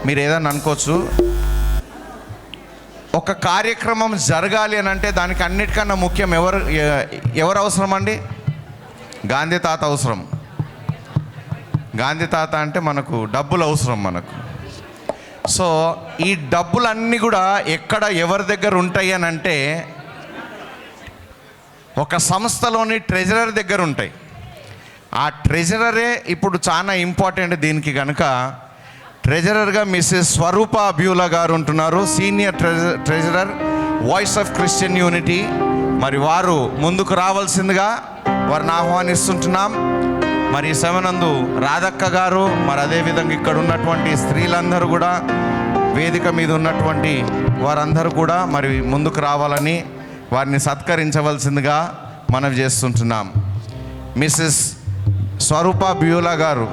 మీరు ఏదైనా అనుకోవచ్చు, ఒక కార్యక్రమం జరగాలి అని అంటే దానికి అన్నిటికన్నా ముఖ్యం ఎవరు అవసరం అండి? గాంధీ తాత అవసరం. గాంధీ తాత అంటే మనకు డబ్బులు అవసరం మనకు. సో ఈ డబ్బులన్నీ కూడా ఎక్కడ ఎవరి దగ్గర ఉంటాయి అని అంటే ఒక సంస్థలోని ట్రెజరర్ దగ్గర ఉంటాయి. ఆ ట్రెజరరే ఇప్పుడు చాలా ఇంపార్టెంట్. దీనికి కనుక ట్రెజరర్గా మిస్సెస్ స్వరూప బ్యూలా గారు ఉంటున్నారు, senior treasurer, voice of Christian unity. మరి వారు ముందుకు రావాల్సిందిగా వారిని ఆహ్వానిస్తుంటున్నాం. మరి ఈ సమయనందు రాధక్క గారు, మరి అదేవిధంగా ఇక్కడ ఉన్నటువంటి స్త్రీలందరూ కూడా, వేదిక మీద ఉన్నటువంటి వారందరూ కూడా మరి ముందుకు రావాలని వారిని సత్కరించవలసిందిగా మనవి చేస్తుంటున్నాం. మిస్సెస్ స్వరూప బ్యూలా గారు.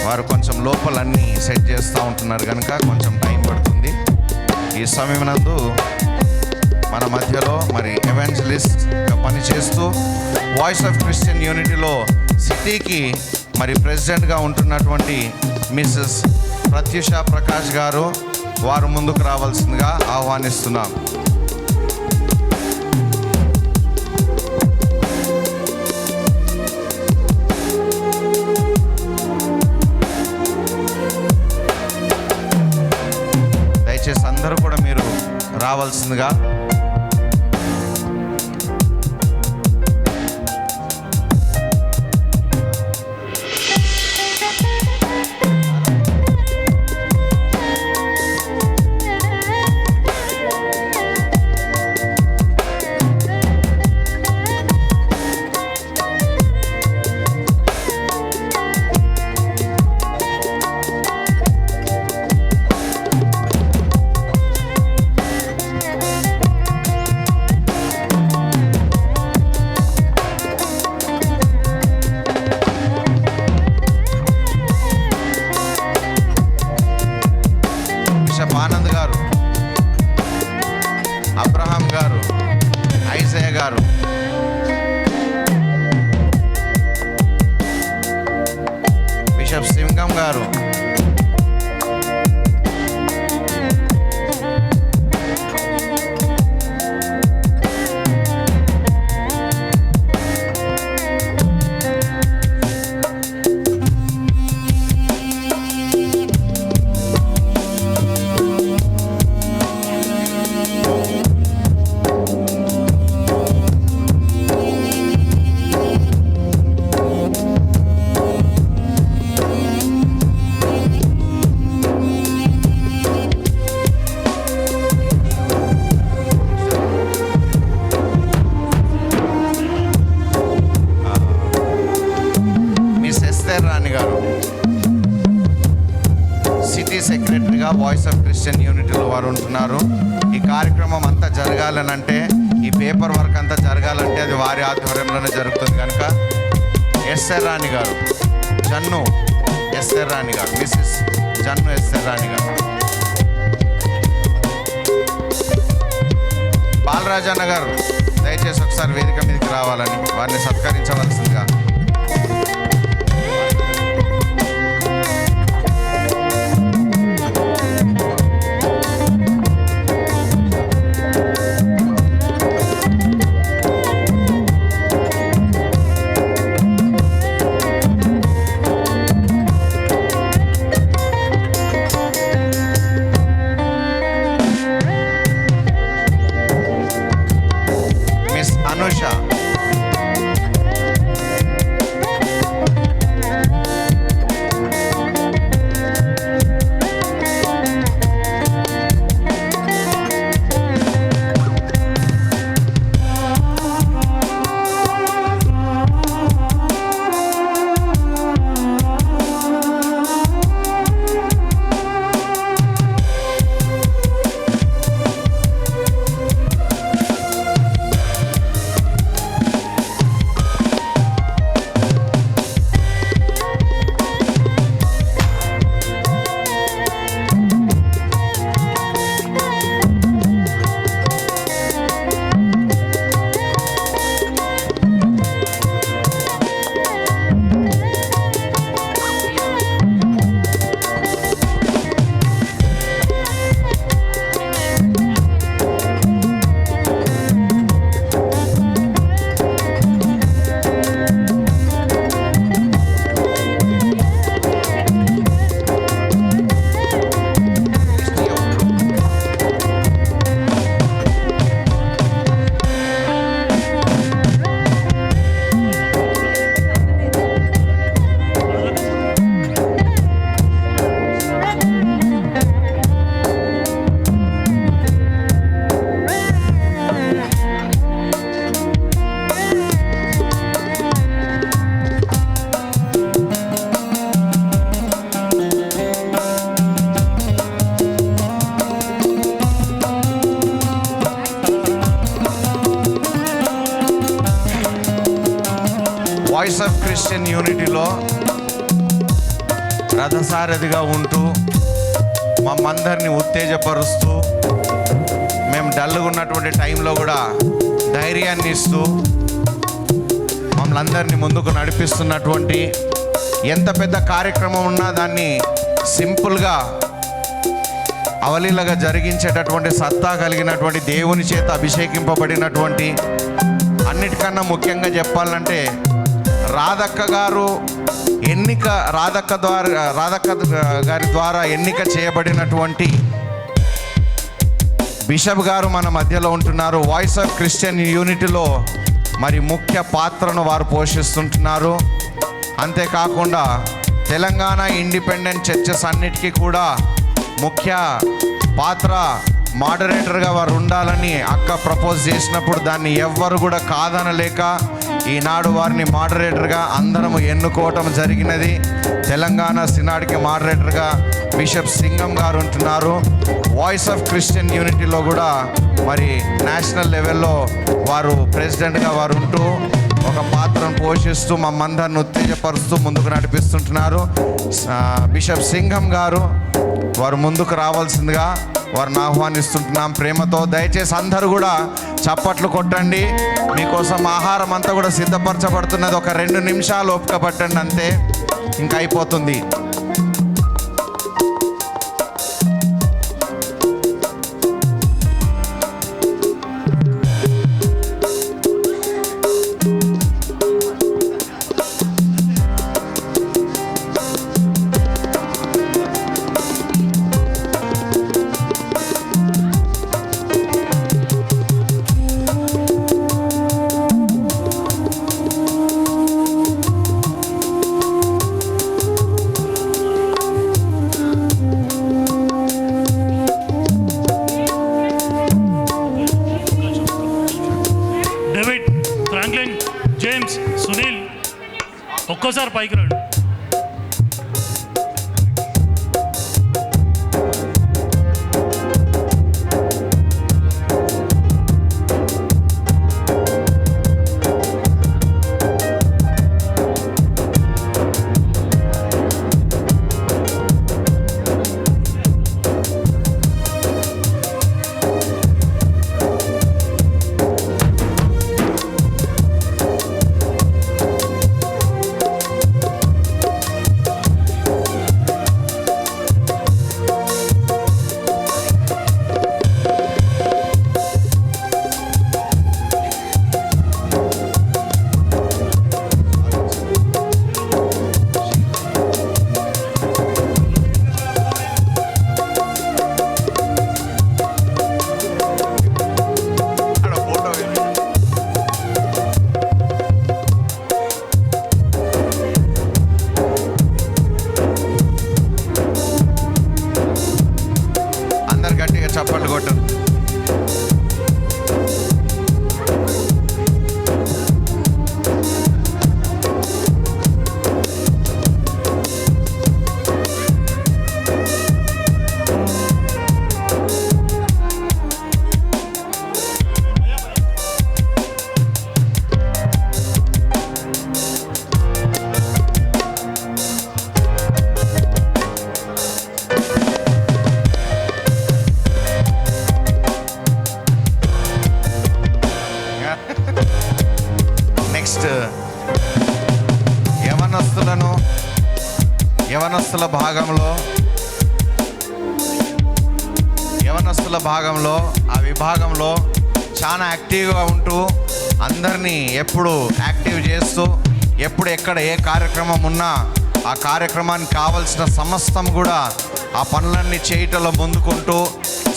వారు కొంచెం లోపలన్నీ సెట్ చేస్తూ ఉంటున్నారు కనుక కొంచెం టైం పడుతుంది. ఈ సమయం నందు మన మధ్యలో మరి ఎవాంజలిస్ట్గా పనిచేస్తూ వాయిస్ ఆఫ్ క్రిస్టియన్ యూనిటీలో సిటీకి మరి ప్రెసిడెంట్గా ఉంటున్నటువంటి మిస్సెస్ ప్రత్యూష ప్రకాష్ గారు, వారు ముందుకు రావాల్సిందిగా ఆహ్వానిస్తున్నాం. దయచేసి అందరూ కూడా మీరు రావాల్సిందిగా. ఆనంద్ గారు, అబ్రహాం గారు, ఐజయ గారు, బిషప్ సింగం గారు, రాణి గారు, సిటీ సెక్రటరీగా వాయిస్ ఆఫ్ క్రిస్టియన్ యూనిటీలో వారు ఉంటున్నారు. ఈ కార్యక్రమం అంతా జరగాలనంటే, ఈ పేపర్ వర్క్ అంతా జరగాలంటే అది వారి ఆధ్వర్యంలోనే జరుగుతుంది కనుక ఎస్ఆర్ రాణి గారు, జన్ను ఎస్ఆర్ రాణి గారు, మిస్సెస్ జన్ను ఎస్ఆర్ రాణి గారు, బాలరాజన్న గారు దయచేసి ఒకసారి వేదిక మీదకి రావాలని వారిని సత్కరించవలసిందిగా. అనుష, ఆఫ్ క్రిస్టియన్ యూనిటీలో రథసారథిగా ఉంటూ మమ్మందరినీ ఉత్తేజపరుస్తూ, మేము డల్గా ఉన్నటువంటి టైంలో కూడా ధైర్యాన్ని ఇస్తూ మమ్మల్ని అందరినీ ముందుకు నడిపిస్తున్నటువంటి, ఎంత పెద్ద కార్యక్రమం ఉన్నా దాన్ని సింపుల్గా అవలీలగా జరిగించేటటువంటి సత్తా కలిగినటువంటి, దేవుని చేత అభిషేకింపబడినటువంటి, అన్నిటికన్నా ముఖ్యంగా చెప్పాలంటే రాధక్క గారి ద్వారా ఎన్నిక చేయబడినటువంటి బిషప్ గారు మన మధ్యలో ఉంటున్నారు. వాయిస్ ఆఫ్ క్రిస్టియన్ యూనిటీలో మరి ముఖ్య పాత్రను వారు పోషిస్తుంటున్నారు. అంతేకాకుండా తెలంగాణ ఇండిపెండెంట్ చర్చెస్ అన్నిటికీ కూడా ముఖ్య పాత్ర మోడరేటర్గా వారు ఉండాలని అక్క ప్రపోజ్ చేసినప్పుడు దాన్ని ఎవ్వరు కూడా కాదనలేక ఈనాడు వారిని మోడరేటర్గా అందరము ఎన్నుకోవటం జరిగినది. తెలంగాణ సినాడ్కి మోడరేటర్గా బిషప్ సింగం గారు ఉంటున్నారు. వాయిస్ ఆఫ్ క్రిస్టియన్ యూనిటీలో కూడా మరి నేషనల్ లెవెల్లో వారు ప్రెసిడెంట్గా వారు ఉంటూ ఒక పాత్రను పోషిస్తూ మమ్మందరిని ఉత్తేజపరుస్తూ ముందుకు నడిపిస్తుంటున్నారు. బిషప్ సింగం గారు వారు ముందుకు రావాల్సిందిగా వారిని ఆహ్వానిస్తుంటున్నాం ప్రేమతో. దయచేసి అందరూ కూడా చప్పట్లు కొట్టండి. మీకోసం ఆహారం అంతా కూడా సిద్ధపరచబడుతున్నది. ఒక 2 నిమిషాలు ఓపిక పట్టండి, అంతే, ఇంకా అయిపోతుంది. జేమ్స్, సునీల్ ఒక్కోసారి పైకి రండి. చప్పట్లు కొట్టు. నెక్స్ట్ యవనస్తుల భాగంలో ఆ విభాగంలో చాలా యాక్టివ్గా ఉంటూ అందరినీ ఎప్పుడు యాక్టివ్ చేస్తూ, ఎప్పుడు ఎక్కడ ఏ కార్యక్రమం ఉన్నా ఆ కార్యక్రమానికి కావలసిన సమస్తం కూడా ఆ పనులన్నీ చేయటంలో ముందుకుంటూ,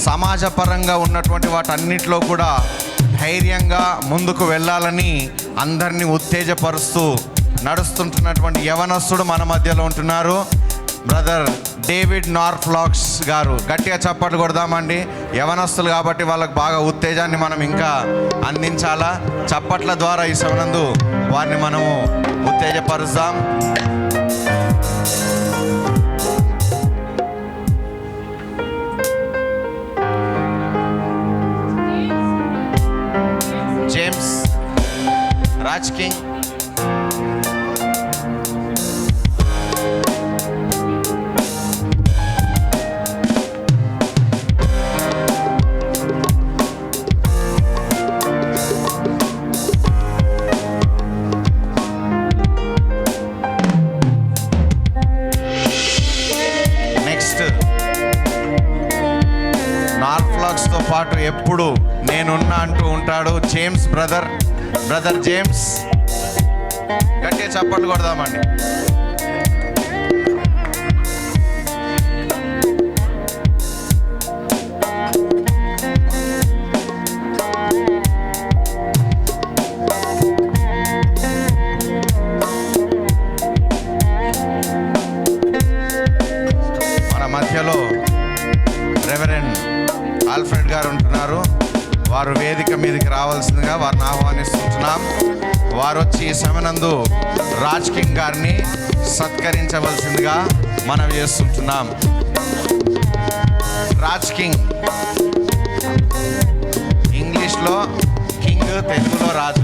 సమాజపరంగా ఉన్నటువంటి వాటన్నిటిలో కూడా ధైర్యంగా ముందుకు వెళ్ళాలని అందరినీ ఉత్తేజపరుస్తూ నడుస్తుంటున్నటువంటి యవనస్తుడు మన మధ్యలో ఉంటున్నారు. బ్రదర్ డేవిడ్ నార్ఫ్లాక్స్ గారు. గట్టిగా చప్పట్లు కొడదామండి. యవనస్తులు కాబట్టి వాళ్ళకు బాగా ఉత్తేజాన్ని మనం ఇంకా అందించాలా. చప్పట్ల ద్వారా ఈ సమయందు వారిని మనము ఉత్తేజపరుస్తాం. జేమ్స్, రాజ్ కింగ్, పాటు ఎప్పుడు నేనున్నా అంటూ ఉంటాడు. జేమ్స్ బ్రదర్ జేమ్స్, గట్టిగా చప్పట్లు కొడదామండి. మధ్యలో రెవరెండ్ ఆల్ఫ్రెడ్ గారు ఉంటున్నారు. వారు వేదిక మీదకి రావాల్సిందిగా వారిని ఆహ్వానిస్తున్నాం. వారు వచ్చి ఈ సమయంలో రాజ్ కింగ్ గారిని సత్కరించవలసిందిగా మనవి చేస్తుంటున్నాం. రాజ్ కింగ్, ఇంగ్లీష్లో కింగ్, తెలుగులో రాజు.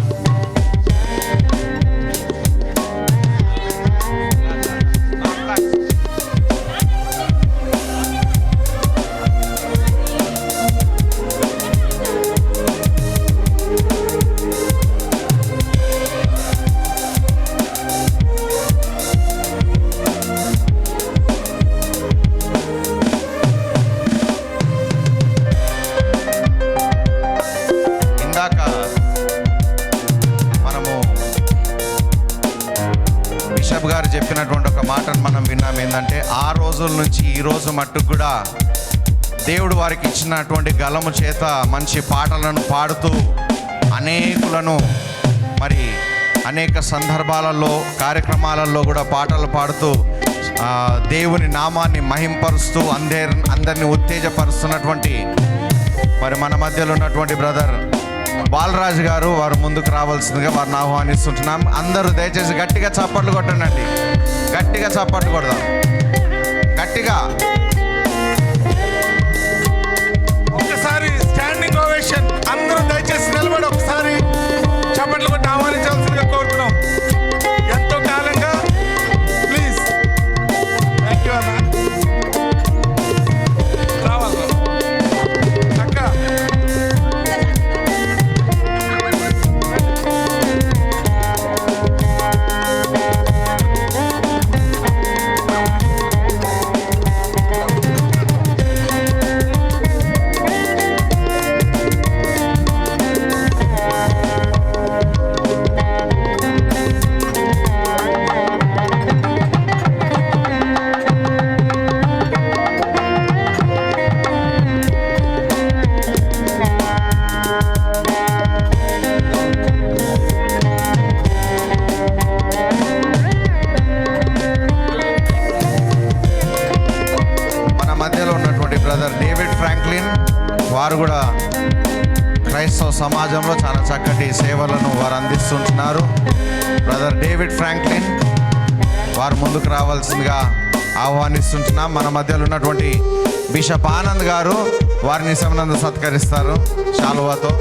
గారు చెప్పినటువంటి ఒక మాటను మనం విన్నాం. ఏంటంటే ఆ రోజుల నుంచి ఈ రోజు మట్టుకు కూడా దేవుడు వారికి ఇచ్చినటువంటి గలము చేత మంచి పాటలను పాడుతూ అనేకులను మరి అనేక సందర్భాలలో కార్యక్రమాలలో కూడా పాటలు పాడుతూ దేవుని నామాన్ని మహింపరుస్తూ అందరిని ఉత్తేజపరుస్తున్నటువంటి మరి మన మధ్యలో ఉన్నటువంటి బ్రదర్ బాలరాజు గారు, వారు ముందుకు రావాల్సిందిగా వారిని ఆహ్వానిస్తుంటున్నాం. అందరూ దయచేసి గట్టిగా చప్పట్లు కొట్టండి. గట్టిగా చప్పట్లు కొడదాం. గట్టిగా ఒకసారి స్టాండింగ్ ఓవేషన్. అందరూ దయచేసి నిలబడి ఒకసారి చప్పట్లు కొట్టి ఆహ్వానించాల్సిందిగా కోరుతున్నాం. ఎంతో కాలంగా ప్లీజ్. థ్యాంక్ యూ అన్న. రావాలి అక్క. బ్రదర్ డేవిడ్ ఫ్రాంక్లిన్, వారు కూడా క్రైస్తవ సమాజంలో చాలా చక్కటి సేవలను వారు అందిస్తుంటున్నారు. బ్రదర్ డేవిడ్ ఫ్రాంక్లిన్ వారు ముందుకు రావాల్సిందిగా ఆహ్వానిస్తుంటున్నాం. మన మధ్యలో ఉన్నటువంటి బిషప్ ఆనంద్ గారు వారిని సమనందు సత్కరిస్తారు శాలువాతో.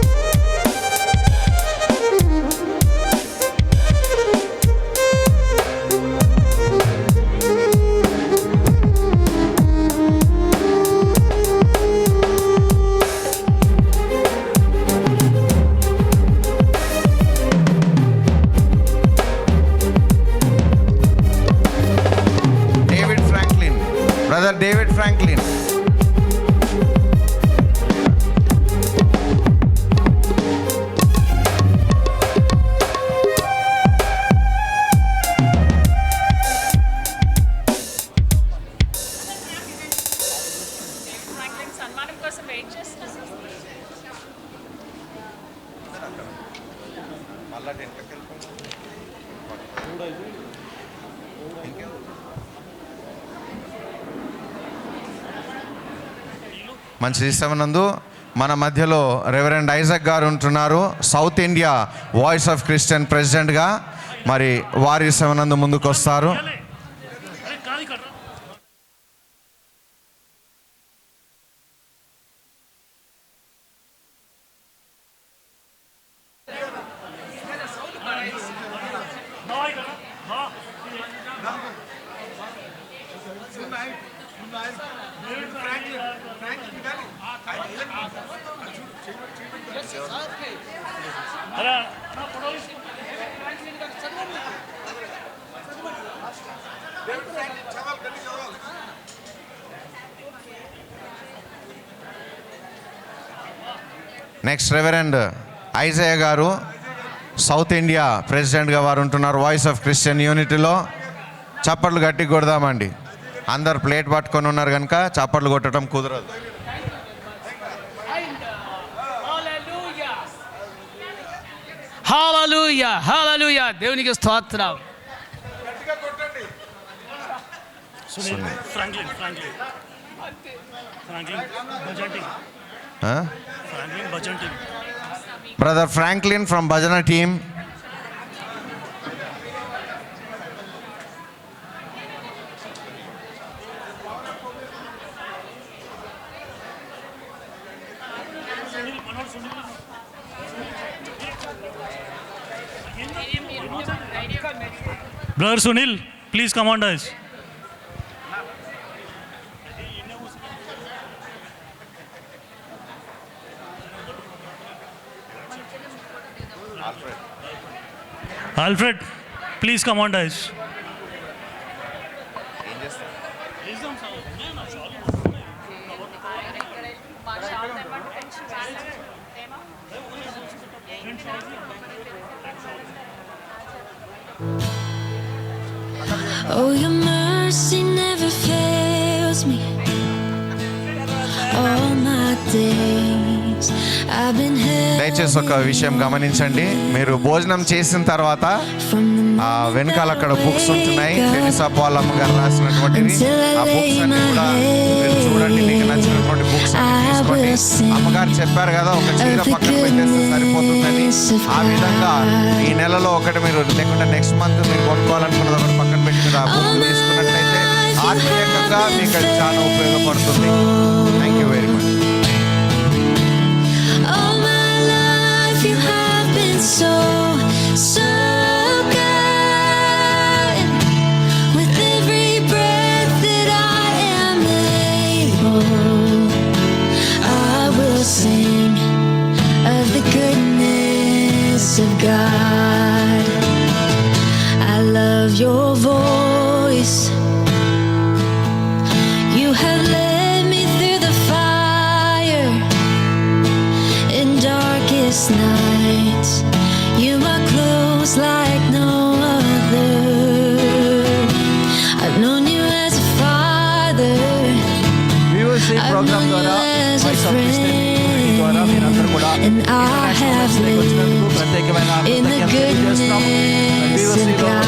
డేవిడ్ ఫ్రాంక్లిన్, సన్మానం కోసం వెయిట్ చేస్తున్నాను. మంచి ఇష్టమనందు మన మధ్యలో రెవరెండ్ ఐజక్ గారు ఉంటున్నారు, south India voice of Christian ప్రెసిడెంట్గా. మరి వారి ఇష్టమనందు ముందుకు వస్తారు. నెక్స్ట్ రెవరెండ్ ఐజయ్య గారు సౌత్ ఇండియా ప్రెసిడెంట్గా వారు ఉంటున్నారు వాయిస్ ఆఫ్ క్రిస్టియన్ యూనిటీలో. చప్పట్లు గట్టి కొడదామండి. అందరు ప్లేట్ పట్టుకొని ఉన్నారు కనుక చప్పట్లు కొట్టడం కుదరదు. హల్లెలూయా హల్లెలూయా దేవునికి స్తోత్రం. బ్రదర్ ఫ్రాంక్లిన్ ఫ్రమ్ భజన team. Brother Sunil, please come on, guys. Alfred, please come on, guys. Oh, your mercy never fails me. All my days I've been held దయచేసి ఒక విషయం గమనించండి. మీరు భోజనం చేసిన తర్వాత from the ఆ వెనకాల అక్కడ బుక్స్ ఉంటున్నాయి. టెనిసా పాలమ్మ గారు రాసినటువంటివి. ఆ బుక్స్ అన్ని కూడా మీరు చూడండి. మీకు నచ్చినటువంటి బుక్స్ అన్ని తీసుకోండి. అమ్మగారు చెప్పారు కదా ఒక చీర పక్కన పెట్టేస్తే సరిపోతుందని. ఆ విధంగా ఈ నెలలో ఒకటి మీరు లేకుంటే నెక్స్ట్ మంత్ మీరు కొనుక్కోవాలనుకున్నది ఒకటి పక్కన పెట్టి మీరు ఆ బుక్ తీసుకున్నట్లయితే ఆత్మీయంగా మీకు అది చాలా ఉపయోగపడుతుంది. Thank you very much. all my life you have been so good. With every breath that I am able, I will sing of the goodness of God. I love your voice. You have led me through the fire in darkest nights. You are close like no other. I've known you as a father. I've known you as a friend. And I have lived in the goodness of God.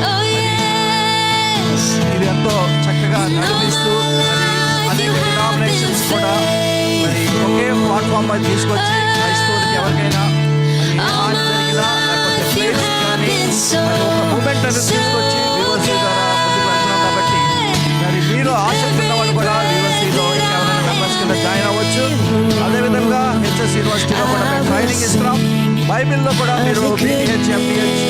Oh yes. మీరు ఎంతో చక్కగా నడిపిస్తూ అనేక denominations కూడా మరి ఒకే platform మీద తీసుకొచ్చి క్రైస్తవులకి ఎవరికైనా ఏ హాని జరిగినా లేకపోతే ప్లేస్ కానీ మరి ఒక మూమెంట్ అనేది తీసుకొచ్చి వివోసీ ద్వారా ముందుకు వెళ్తున్నాం కాబట్టి మరి మీరు ఆసక్తి ఉన్న వాళ్ళు కూడా వివోసీలో ఇంకెవరైనా మెంబర్స్ కింద జాయిన్ అవ్వచ్చు. అదేవిధంగా హెచ్ఎస్ యూనివర్సిటీలో కూడా మేము ట్రైనింగ్ ఇస్తున్నాం. బైబిల్లో కూడా మీరు బీటీహెచ్ ఎంటీహెచ్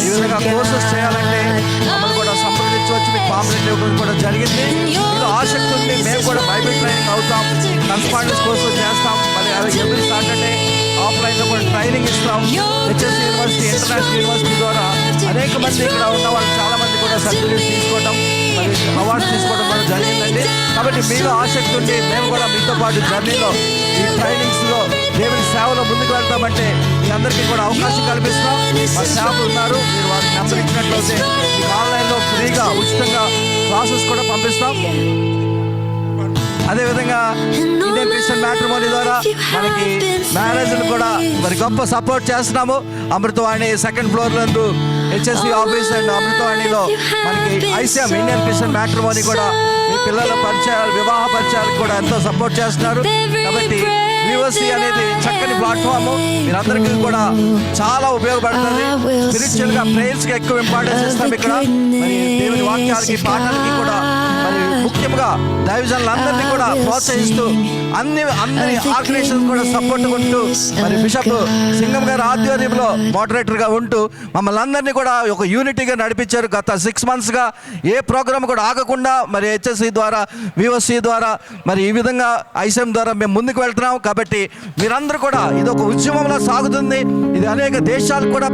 ఈ విధంగా కోర్సెస్ చేయాలంటే మమ్మల్ని కూడా సంప్రదించవచ్చు. మీకు పాంప్లెట్ ఇవ్వడం కూడా జరిగింది. మీరు ఆసక్తి ఉంది మేము కూడా బైబిల్ ట్రైనింగ్ అవుతాం. కన్స్పాండెన్స్ కోర్సులు చేస్తాం. మరి అవి ఎవ్రీ సాటర్డే ఆఫ్లైన్లో కూడా ట్రైనింగ్ ఇస్తాం. హెచ్ఎస్ యూనివర్సిటీ ఇంటర్నేషనల్ యూనివర్సిటీ ద్వారా అనేక మంది ఇక్కడ ఉన్న వాళ్ళు చాలా మంది కూడా సర్టిఫికేట్ తీసుకోవడం మరి అవార్డ్స్ తీసుకోవడం కూడా జరిగిందండి. కాబట్టి మీరు ఆసక్తి ఉండి మేము కూడా మీతో పాటు జర్నీలో ఈ ట్రైనింగ్స్లో దేవుని సేవలో ముందుకు వెళ్తామంటే మీ అందరికీ కూడా అవకాశం కల్పిస్తున్నాం. మా సేవలు ఉన్నారు. మీరు వారికి నెంబర్ ఇచ్చినట్లయితే మీకు ఆన్లైన్లో ఫ్రీగా ఉచితంగా క్లాసెస్ కూడా పంపిస్తాం. అదేవిధంగా ఇండియన్ క్రిస్టియన్ మ్యాట్రిమోనీ ద్వారా మనకి మ్యారేజ్లు కూడా మరి గొప్ప సపోర్ట్ చేస్తున్నాము. అమృతవాణి సెకండ్ ఫ్లోర్ నందు హెచ్ఎస్సి ఆఫీస్ అండ్ అమృతవాణిలో మనకి ఐసీఎం ఇండియన్ క్రిస్టియన్ మ్యాట్రిమోనీ కూడా మీ పిల్లల పరిచయాలు వివాహ పరిచయాలకు కూడా ఎంతో సపోర్ట్ చేస్తున్నారు. కాబట్టి వివోసీ అనేది చక్కని ప్లాట్ఫామ్. మీరందరికీ కూడా చాలా ఉపయోగపడుతుంది. స్పిరిచువల్ గా ప్రేయర్స్ కి ఎక్కువ ఇంపార్టెన్స్ ఇస్తాం ఇక్కడ. మరి దేవుని వాక్యాలకి పాటలకి కూడా మరి ముఖ్యంగా దైవజనులందరినీ కూడా ప్రోత్సహిస్తూ అందరి ఆర్గనైజేషన్ కూడా సపోర్ట్ ఉంటూ మరి బిషప్ సింగం గారి ఆధ్వర్యంలో మోడరేటర్ గా ఉంటూ మమ్మల్ని అందరినీ కూడా ఒక యూనిటీగా నడిపించారు. గత 6 months గా ఏ ప్రోగ్రామ్ కూడా ఆగకుండా మరి హెచ్ఎస్సి ద్వారా విఓసి ద్వారా మరి ఈ విధంగా ఐసీఎం ద్వారా మేము ముందుకు వెళ్తున్నాం. కాబట్టి మీరందరూ కూడా ఇది ఒక ఉద్యమంలో సాగుతుంది. ఇది అనేక దేశాలకు కూడా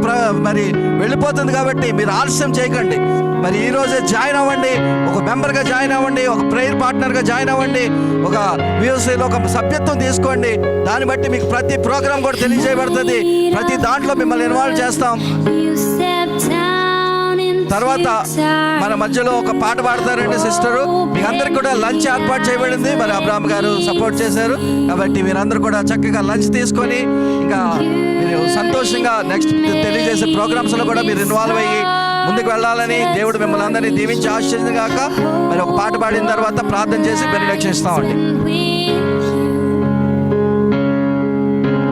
మరి వెళ్ళిపోతుంది. కాబట్టి మీరు ఆలస్యం చేయకండి. మరి ఈ రోజే జాయిన్ అవ్వండి, ఒక మెంబర్గా జాయిన్ అవ్వండి, ఒక ప్రేయర్ పార్ట్నర్గా జాయిన్ అవ్వండి, ఒక వ్యూసీలో ఒక సభ్యత్వం తీసుకోండి. దాన్ని బట్టి మీకు ప్రతి ప్రోగ్రామ్ కూడా తెలియజేయబడుతుంది. ప్రతి దాంట్లో మిమ్మల్ని ఇన్వాల్వ్ చేస్తాం. తర్వాత మన మధ్యలో ఒక పాట పాడతారండి సిస్టరు. మీకు అందరికి కూడా లంచ్ ఏర్పాటు చేయబడింది. మరి అబ్రాహం గారు సపోర్ట్ చేశారు కాబట్టి మీరందరూ కూడా చక్కగా లంచ్ తీసుకొని ఇంకా మీరు సంతోషంగా నెక్స్ట్ తెలియజేసే ప్రోగ్రామ్స్లో కూడా మీరు ఇన్వాల్వ్ అయ్యి ముందుకు వెళ్ళాలని దేవుడు మిమ్మల్ని అందరినీ దీవించి ఆశీర్వదించుగాక. మరి ఒక పాట పాడిన తర్వాత ప్రార్థన చేసి బెనిడక్షన్ ఇస్తామండి.